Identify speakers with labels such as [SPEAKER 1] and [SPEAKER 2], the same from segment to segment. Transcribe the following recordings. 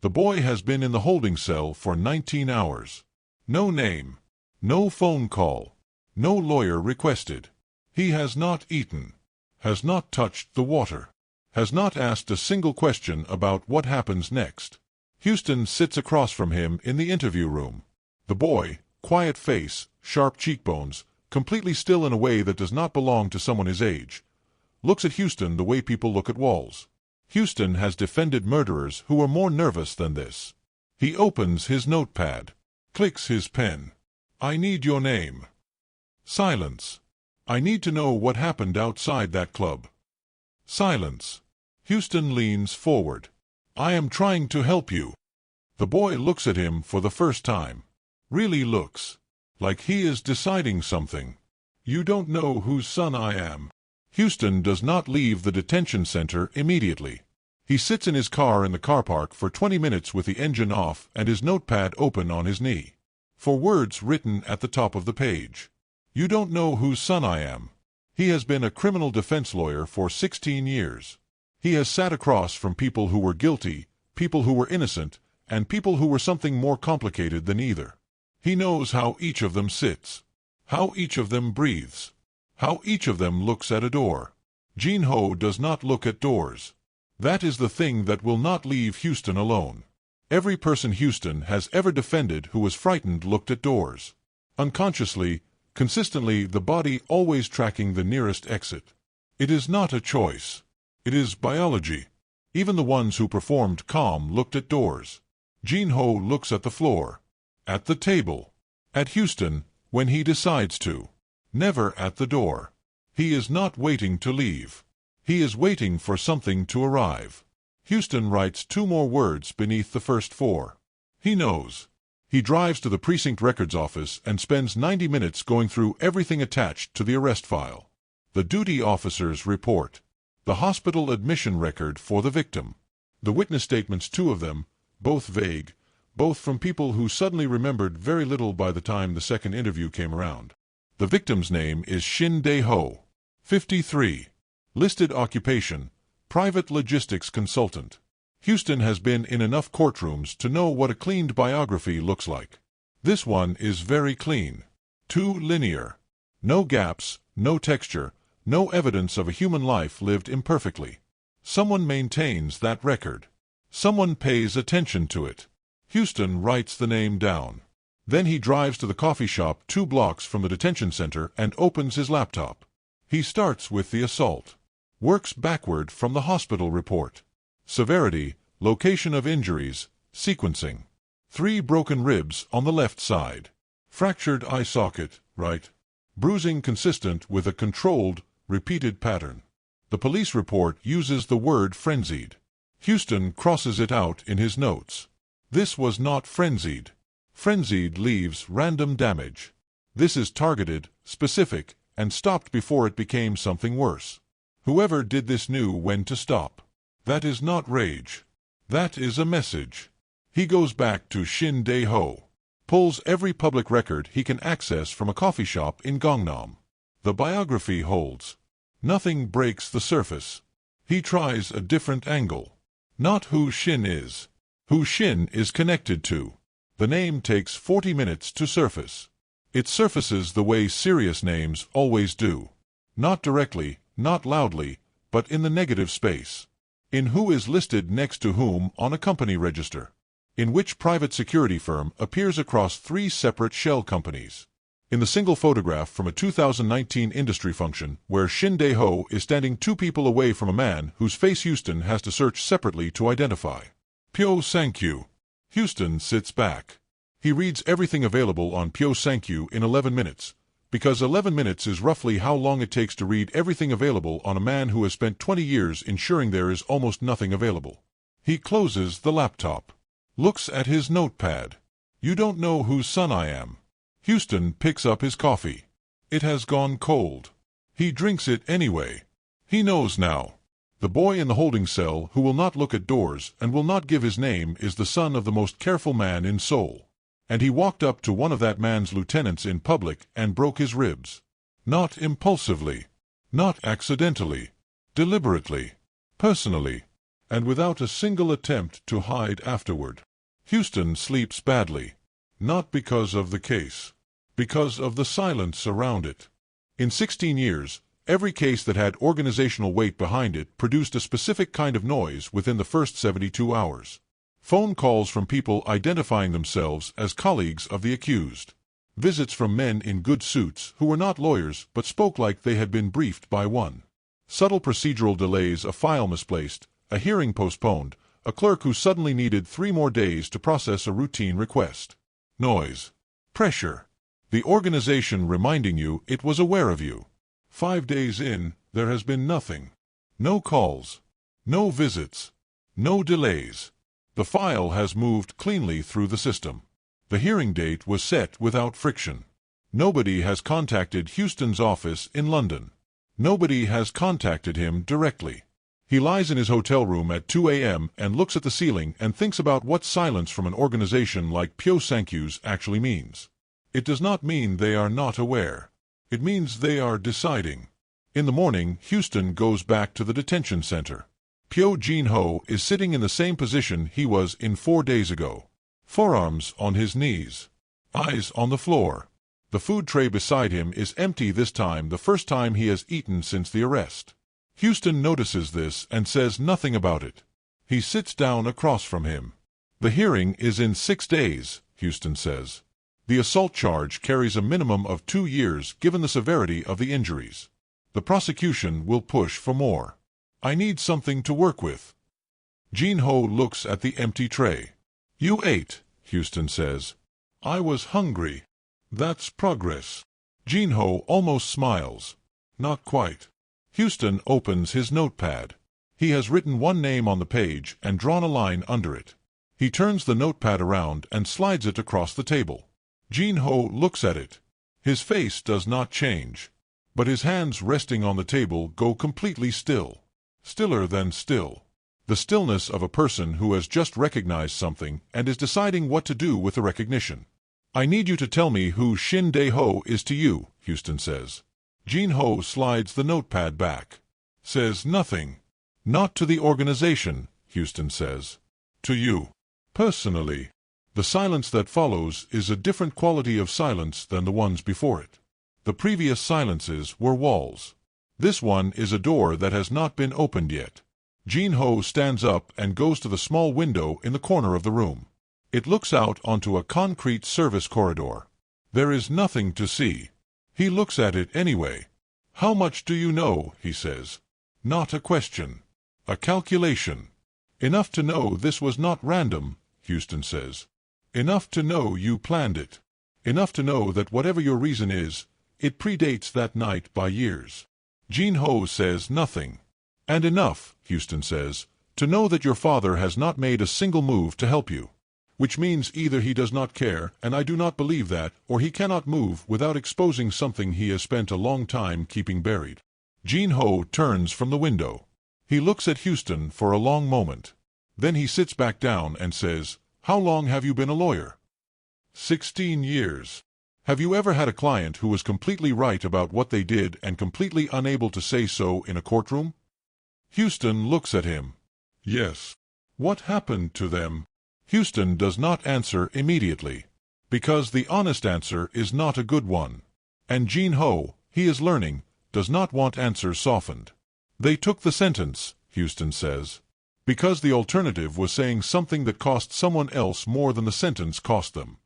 [SPEAKER 1] The boy has been in the holding cell for 19 hours. No name. No phone call. No lawyer requested. He has not eaten. Has not touched the water. Has not asked a single question about what happens next. Houston sits across from him in the interview room. The boy, quiet face, sharp cheekbones, completely still in a way that does not belong to someone his age, looks at Houston the way people look at walls. Houston has defended murderers who are more nervous than this. He opens his notepad, clicks his pen. I need your name. Silence. I need to know what happened outside that club. Silence. Houston leans forward. I am trying to help you. The boy looks at him for the first time. Really looks. Like he is deciding something. You don't know whose son I am. Houston does not leave the detention center immediately. He sits in his car in the car park for 20 minutes with the engine off and his notepad open on his knee. For words written at the top of the page. You don't know whose son I am. He has been a criminal defense lawyer for 16 years. He has sat across from people who were guilty, people who were innocent, and people who were something more complicated than either. He knows how each of them sits, how each of them breathes, how each of them looks at a door. Jin-ho does not look at doors. That is the thing that will not leave Houston alone. Every person Houston has ever defended who was frightened looked at doors. Unconsciously, consistently, the body always tracking the nearest exit. It is not a choice. It is biology. Even the ones who performed calm looked at doors. Jin-ho looks at the floor, at the table, at Houston when he decides to. Never at the door. He is not waiting to leave. He is waiting for something to arrive. Houston writes 2 more words beneath the first 4. He knows. He drives to the precinct records office and spends 90 minutes going through everything attached to the arrest file. The duty officer's report. The hospital admission record for the victim. The witness statements, 2 of them, both vague, both from people who suddenly remembered very little by the time the second interview came around. The victim's name is Shin Dae-ho, 53. Listed occupation, private logistics consultant. Houston has been in enough courtrooms to know what a cleaned biography looks like. This one is very clean. Too linear. No gaps, no texture, no evidence of a human life lived imperfectly. Someone maintains that record. Someone pays attention to it. Houston writes the name down. Then he drives to the coffee shop 2 blocks from the detention center and opens his laptop. He starts with the assault. Works backward from the hospital report. Severity, location of injuries, sequencing. 3 broken ribs on the left side. Fractured eye socket, right. Bruising consistent with a controlled, repeated pattern. The police report uses the word frenzied. Houston crosses it out in his notes. This was not frenzied. Frenzied leaves random damage. This is targeted, specific, and stopped before it became something worse. Whoever did this knew when to stop. That is not rage. That is a message. He goes back to Shin Dae-ho. Pulls every public record he can access from a coffee shop in Gangnam. The biography holds. Nothing breaks the surface. He tries a different angle. Not who Shin is. Who Shin is connected to. The name takes 40 minutes to surface. It surfaces the way serious names always do. Not directly, not loudly, but in the negative space. In who is listed next to whom on a company register. In which private security firm appears across 3 separate shell companies. In the single photograph from a 2019 industry function where Shin Dae-ho is standing 2 people away from a man whose face Houston has to search separately to identify. Pyo Sang-kyu. Houston sits back. He reads everything available on Pyo Sang-kyu in 11 minutes, because 11 minutes is roughly how long it takes to read everything available on a man who has spent 20 years ensuring there is almost nothing available. He closes the laptop. Looks at his notepad. You don't know whose son I am. Houston picks up his coffee. It has gone cold. He drinks it anyway. He knows now. The boy in the holding cell who will not look at doors and will not give his name is the son of the most careful man in Seoul. And he walked up to one of that man's lieutenants in public and broke his ribs. Not impulsively. Not accidentally. Deliberately. Personally. and without a single attempt to hide afterward. Houston sleeps badly, not because of the case, because of the silence around it. In 16 years, every case that had organizational weight behind it produced a specific kind of noise within the first 72 hours. Phone calls from people identifying themselves as colleagues of the accused. Visits from men in good suits who were not lawyers but spoke like they had been briefed by one. Subtle procedural delays, a file misplaced, a hearing postponed, a clerk who suddenly needed 3 more days to process a routine request. Noise. Pressure. The organization reminding you it was aware of you. 5 days in, there has been nothing. No calls. No visits. No delays. The file has moved cleanly through the system. The hearing date was set without friction. Nobody has contacted Houston's office in London. Nobody has contacted him directly. He lies in his hotel room at 2 a.m. and looks at the ceiling and thinks about what silence from an organization like Pyo Sang-kyu's actually means. It does not mean they are not aware. It means they are deciding. In the morning, Houston goes back to the detention center. Pyo Jin-ho is sitting in the same position he was in 4 days ago. Forearms on his knees. Eyes on the floor. The food tray beside him is empty this time, the first time he has eaten since the arrest. Houston notices this and says nothing about it. He sits down across from him. The hearing is in 6 days, Houston says. The assault charge carries a minimum of 2 years given the severity of the injuries. The prosecution will push for more. I need something to work with. Jin-ho looks at the empty tray. You ate, Houston says. I was hungry. That's progress. Jin-ho almost smiles. Not quite. Houston opens his notepad. He has written one name on the page and drawn a line under it. He turns the notepad around and slides it across the table. Jin-ho looks at it. His face does not change, but his hands resting on the table go completely still. Stiller than still. The stillness of a person who has just recognized something and is deciding what to do with the recognition. I need you to tell me who Shin Dae-ho is to you, Houston says. Jin-ho slides the notepad back. Says nothing. Not to the organization, Houston says. To you. Personally. The silence that follows is a different quality of silence than the ones before it. The previous silences were walls. This one is a door that has not been opened yet. Jin-ho stands up and goes to the small window in the corner of the room. It looks out onto a concrete service corridor. There is nothing to see. He looks at it anyway. How much do you know, he says. Not a question. A calculation. Enough to know this was not random, Houston says. Enough to know you planned it. Enough to know that whatever your reason is, it predates that night by years. Jin-ho says nothing. And enough, Houston says, to know that your father has not made a single move to help you. Which means either he does not care, and I do not believe that, or he cannot move without exposing something he has spent a long time keeping buried. Jin-ho turns from the window. He looks at Houston for a long moment. Then he sits back down and says, How long have you been a lawyer? 16 years. Have you ever had a client who was completely right about what they did and completely unable to say so in a courtroom? Houston looks at him. Yes. What happened to them? Houston does not answer immediately, because the honest answer is not a good one. And Jin-ho, he is learning, does not want answers softened. They took the sentence, Houston says, because the alternative was saying something that cost someone else more than the sentence cost them.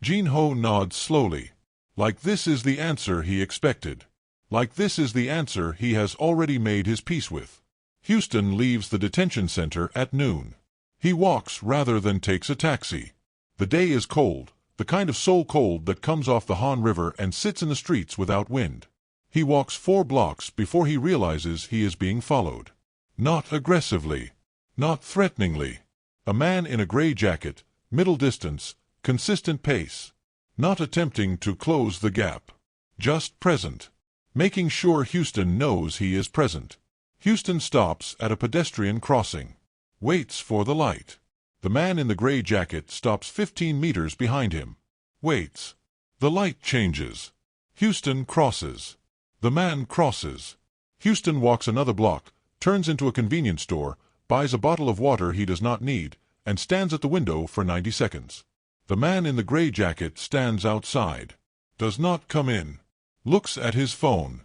[SPEAKER 1] Jin-ho nods slowly, like this is the answer he expected. Like this is the answer he has already made his peace with. Houston leaves the detention center at noon. He walks rather than takes a taxi. The day is cold, the kind of Seoul cold that comes off the Han River and sits in the streets without wind. He walks 4 blocks before he realizes he is being followed. Not aggressively. Not threateningly. A man in a gray jacket, middle distance, consistent pace. Not attempting to close the gap. Just present. Making sure Houston knows he is present. Houston stops at a pedestrian crossing. Waits for the light. The man in the gray jacket stops 15 meters behind him. Waits. The light changes. Houston crosses. The man crosses. Houston walks another block, turns into a convenience store, buys a bottle of water he does not need, and stands at the window for 90 seconds. The man in the gray jacket stands outside, does not come in, looks at his phone.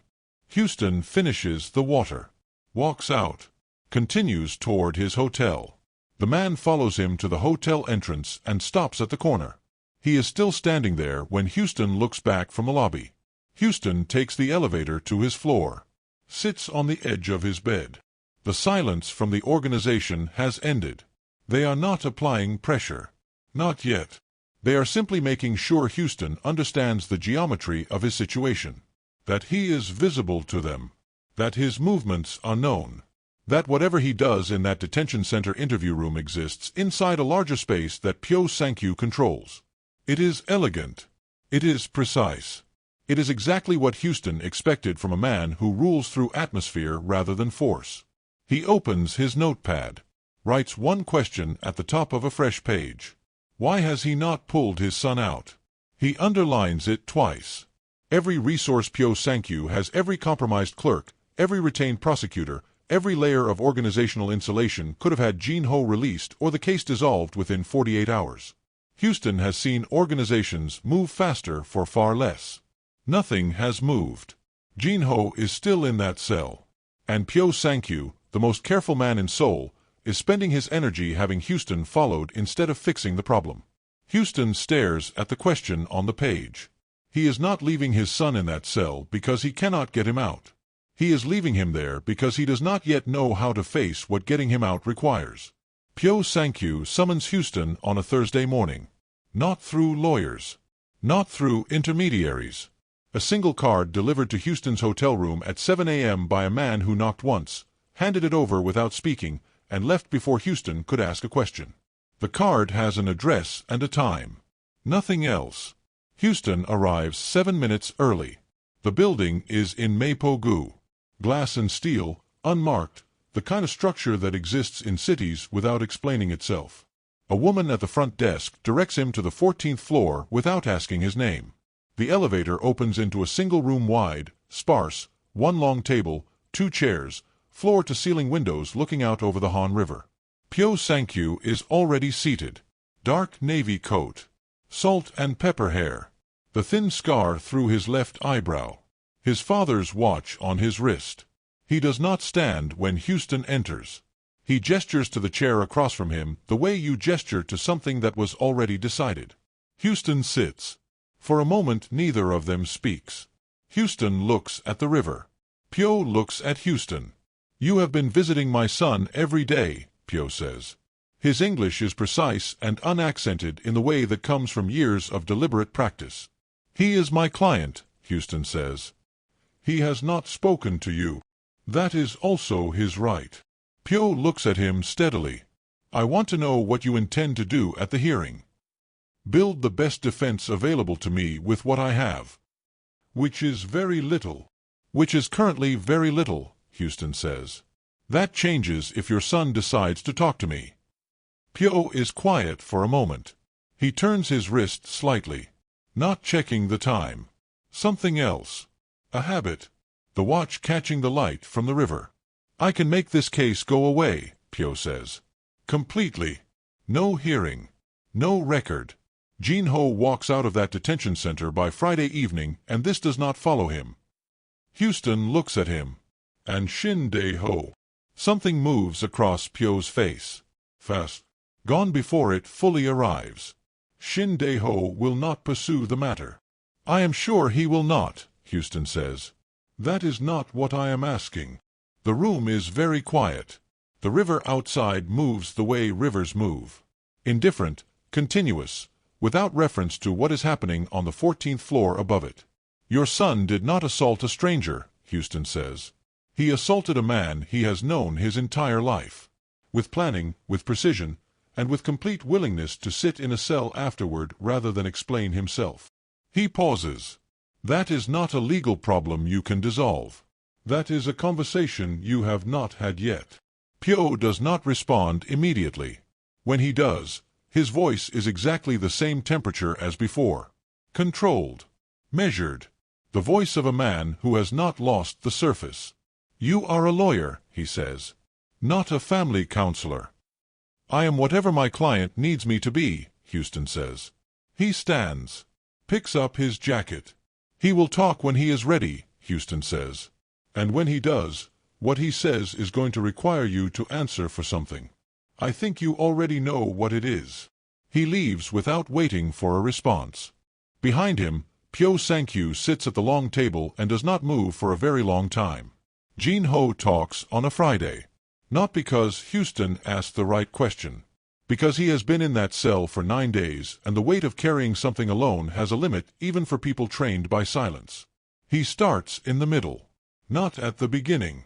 [SPEAKER 1] Houston finishes the water, walks out, continues toward his hotel. The man follows him to the hotel entrance and stops at the corner. He is still standing there when Houston looks back from the lobby. Houston takes the elevator to his floor, sits on the edge of his bed. The silence from the organization has ended. They are not applying pressure. Not yet. They are simply making sure Houston understands the geometry of his situation, that he is visible to them, that his movements are known, that whatever he does in that detention center interview room exists inside a larger space that Pyo Sang-kyu controls. It is elegant. It is precise. It is exactly what Houston expected from a man who rules through atmosphere rather than force. He opens his notepad, writes one question at the top of a fresh page. Why has he not pulled his son out? He underlines it twice. Every resource Pyo Sang-kyu has, every compromised clerk, every retained prosecutor, every layer of organizational insulation could have had Jin-ho released or the case dissolved within 48 hours. Houston has seen organizations move faster for far less. Nothing has moved. Jin-ho is still in that cell. And Pyo Sang-kyu, the most careful man in Seoul, is spending his energy having Houston followed instead of fixing the problem. Houston stares at the question on the page. He is not leaving his son in that cell because he cannot get him out. He is leaving him there because he does not yet know how to face what getting him out requires. Pyo Sang-kyu summons Houston on a Thursday morning. Not through lawyers. Not through intermediaries. A single card delivered to Houston's hotel room at 7 a.m. by a man who knocked once, handed it over without speaking, and left before Houston could ask a question. The card has an address and a time. Nothing else. Houston arrives 7 minutes early. The building is in Mapo-gu. Glass and steel, unmarked, the kind of structure that exists in cities without explaining itself. A woman at the front desk directs him to the 14th floor without asking his name. The elevator opens into a single room wide, sparse, one long table, 2 chairs, floor-to-ceiling windows looking out over the Han River. Pyo Sang-kyu is already seated. Dark navy coat. Salt and pepper hair. The thin scar through his left eyebrow. His father's watch on his wrist. He does not stand when Houston enters. He gestures to the chair across from him the way you gesture to something that was already decided. Houston sits. For a moment neither of them speaks. Houston looks at the river. Pyo looks at Houston. "You have been visiting my son every day," Pyo says. His English is precise and unaccented in the way that comes from years of deliberate practice. "He is my client," Houston says. "He has not spoken to you. That is also his right." Pyo looks at him steadily. "I want to know what you intend to do at the hearing." "Build the best defense available to me with what I have." "Which is very little." "Which is currently very little," Houston says. "That changes if your son decides to talk to me." Pyo is quiet for a moment. He turns his wrist slightly. Not checking the time. Something else. A habit. The watch catching the light from the river. "I can make this case go away," Pyo says. "Completely. No hearing. No record." Jin-ho walks out of that detention center by Friday evening, and this does not follow him. Houston looks at him. And Shin-dae-ho. Something moves across Pyo's face. Fast. Gone before it fully arrives. Shin-dae-ho will not pursue the matter. "I am sure he will not," Houston says. "That is not what I am asking." The room is very quiet. The river outside moves the way rivers move. Indifferent, continuous, without reference to what is happening on the 14th floor above it. "Your son did not assault a stranger," Houston says. "He assaulted a man he has known his entire life. With planning, with precision, and with complete willingness to sit in a cell afterward rather than explain himself." He pauses. "That is not a legal problem you can dissolve. That is a conversation you have not had yet." Pyo does not respond immediately. When he does, his voice is exactly the same temperature as before. Controlled. Measured. The voice of a man who has not lost the surface. "You are a lawyer," he says. Not a family counselor. I am whatever my client needs me to be, Houston says. He stands, picks up his jacket. He will talk when he is ready, Houston says. And when he does, what he says is going to require you to answer for something. I think you already know what it is. He leaves without waiting for a response. Behind him, Pyo Sang-kyu sits at the long table and does not move for a very long time. Jin-ho talks on a Friday. Not because Houston asked the right question. Because he has been in that cell for 9 days, and the weight of carrying something alone has a limit even for people trained by silence. He starts in the middle. Not at the beginning.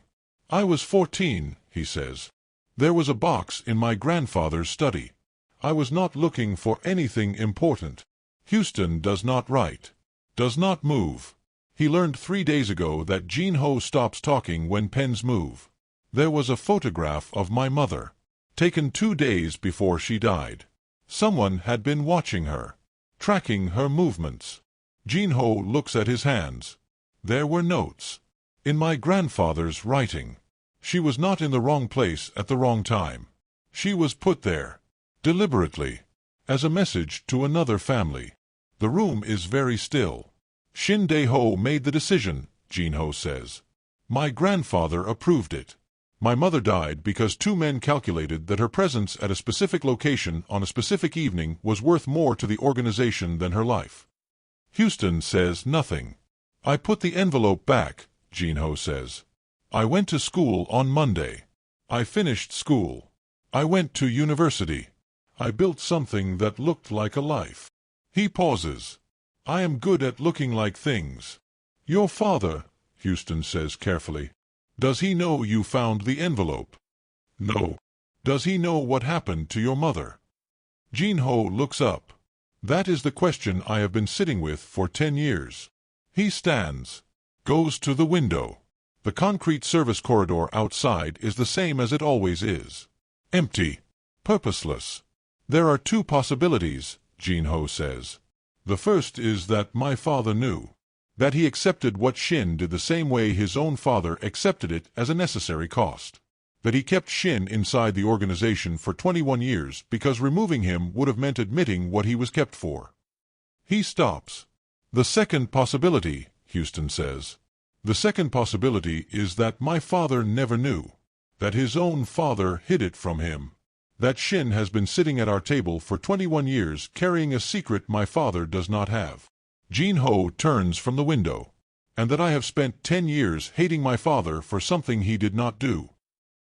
[SPEAKER 1] I was 14, he says. There was a box in my grandfather's study. I was not looking for anything important. Houston does not write. Does not move. He learned 3 days ago that Jin-ho stops talking when pens move. There was a photograph of my mother, taken 2 days before she died. Someone had been watching her, tracking her movements. Jin-ho looks at his hands. There were notes. In my grandfather's writing. She was not in the wrong place at the wrong time. She was put there, deliberately, as a message to another family. The room is very still. Shin Dae-ho made the decision, Jin-ho says. My grandfather approved it. My mother died because 2 men calculated that her presence at a specific location on a specific evening was worth more to the organization than her life. Houston says nothing. I put the envelope back, Jin-ho says. I went to school on Monday. I finished school. I went to university. I built something that looked like a life. He pauses. I am good at looking like things. Your father, Houston says carefully. Does he know you found the envelope? No. Does he know what happened to your mother? Jin-ho looks up. That is the question I have been sitting with for 10 years. He stands, goes to the window. The concrete service corridor outside is the same as it always is. Empty. Purposeless. There are 2 possibilities, Jin-ho says. The first is that my father knew. That he accepted what Shin did the same way his own father accepted it as a necessary cost. That he kept Shin inside the organization for 21 years because removing him would have meant admitting what he was kept for. He stops. The second possibility, Houston says. The second possibility is that my father never knew. That his own father hid it from him. That Shin has been sitting at our table for 21 years carrying a secret my father does not have. Jin-ho turns from the window. And that I have spent 10 years hating my father for something he did not do.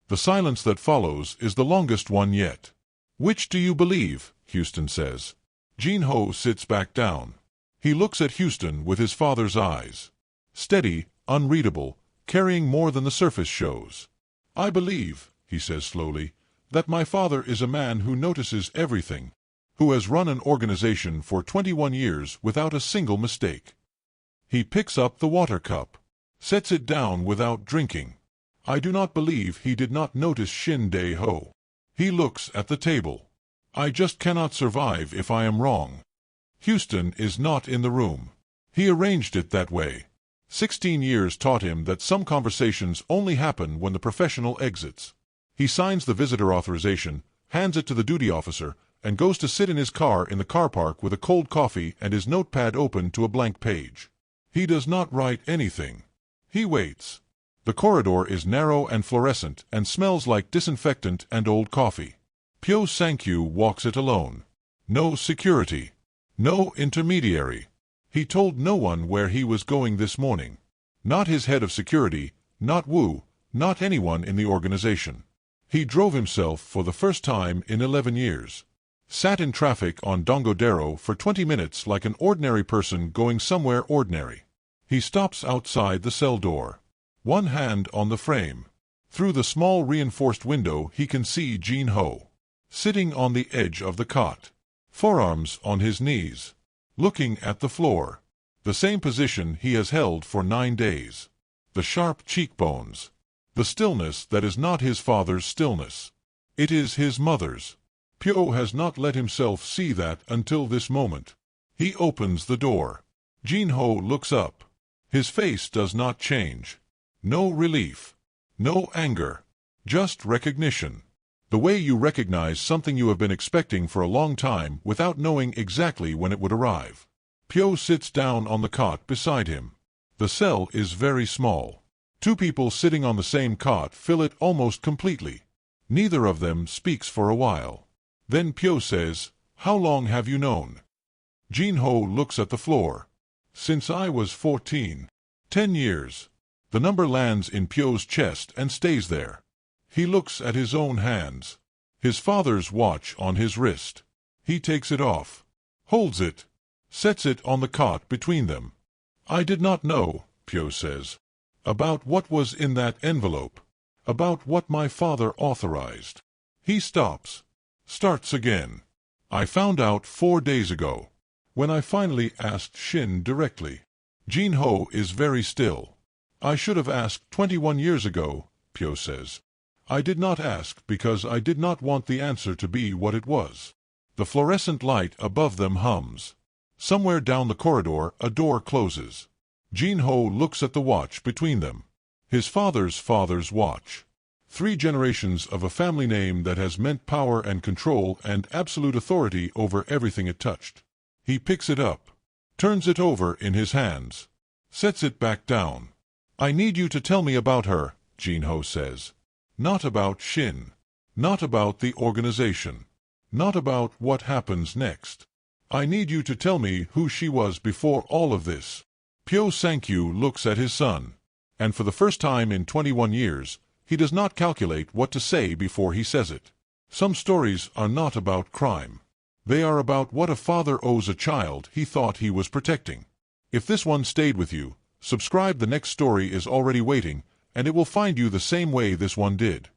[SPEAKER 1] The silence that follows is the longest one yet. Which do you believe? Houston says. Jin-ho sits back down. He looks at Houston with his father's eyes. Steady, unreadable, carrying more than the surface shows. I believe, he says slowly, that my father is a man who notices everything, who has run an organization for 21 years without a single mistake. He picks up the water cup, sets it down without drinking. I do not believe he did not notice Shin Dae-ho. He looks at the table. I just cannot survive if I am wrong. Houston is not in the room. He arranged it that way. 16 years taught him that some conversations only happen when the professional exits. He signs the visitor authorization, hands it to the duty officer, and goes to sit in his car in the car park with a cold coffee and his notepad open to a blank page. He does not write anything. He waits. The corridor is narrow and fluorescent and smells like disinfectant and old coffee. Pyo Sang-kyu walks it alone. No security. No intermediary. He told no one where he was going this morning. Not his head of security, not Wu, not anyone in the organization. He drove himself for the first time in 11 years. Sat in traffic on Dongodero for 20 minutes like an ordinary person going somewhere ordinary. He stops outside the cell door. One hand on the frame. Through the small reinforced window he can see Jin-ho, sitting on the edge of the cot, forearms on his knees, looking at the floor. The same position he has held for 9 days. The sharp cheekbones. The stillness that is not his father's stillness. It is his mother's. Pyo has not let himself see that until this moment. He opens the door. Jin-ho looks up. His face does not change. No relief. No anger. Just recognition. The way you recognize something you have been expecting for a long time without knowing exactly when it would arrive. Pyo sits down on the cot beside him. The cell is very small. Two people sitting on the same cot fill it almost completely. Neither of them speaks for a while. Then Pyo says, "How long have you known?" Jin-ho looks at the floor. "Since I was 14. 10 years. The number lands in Pyo's chest and stays there. He looks at his own hands. His father's watch on his wrist. He takes it off, holds it, sets it on the cot between them. "I did not know," Pyo says, "about what was in that envelope, about what my father authorized." He stops, starts again. "I found out 4 days ago, when I finally asked Shin directly." Jin-ho is very still. "I should have asked 21 years ago," Pyo says. "I did not ask because I did not want the answer to be what it was." The fluorescent light above them hums. Somewhere down the corridor a door closes. Jin-ho looks at the watch between them. His father's watch. 3 generations of a family name that has meant power and control and absolute authority over everything it touched. He picks it up, turns it over in his hands, sets it back down. "I need you to tell me about her," Jin-ho says. "Not about Shin. Not about the organization. Not about what happens next. I need you to tell me who she was before all of this." Pyo Sang-kyu looks at his son, and for the first time in 21 years, he does not calculate what to say before he says it. Some stories are not about crime. They are about what a father owes a child he thought he was protecting. If this one stayed with you, subscribe. The next story is already waiting, and it will find you the same way this one did.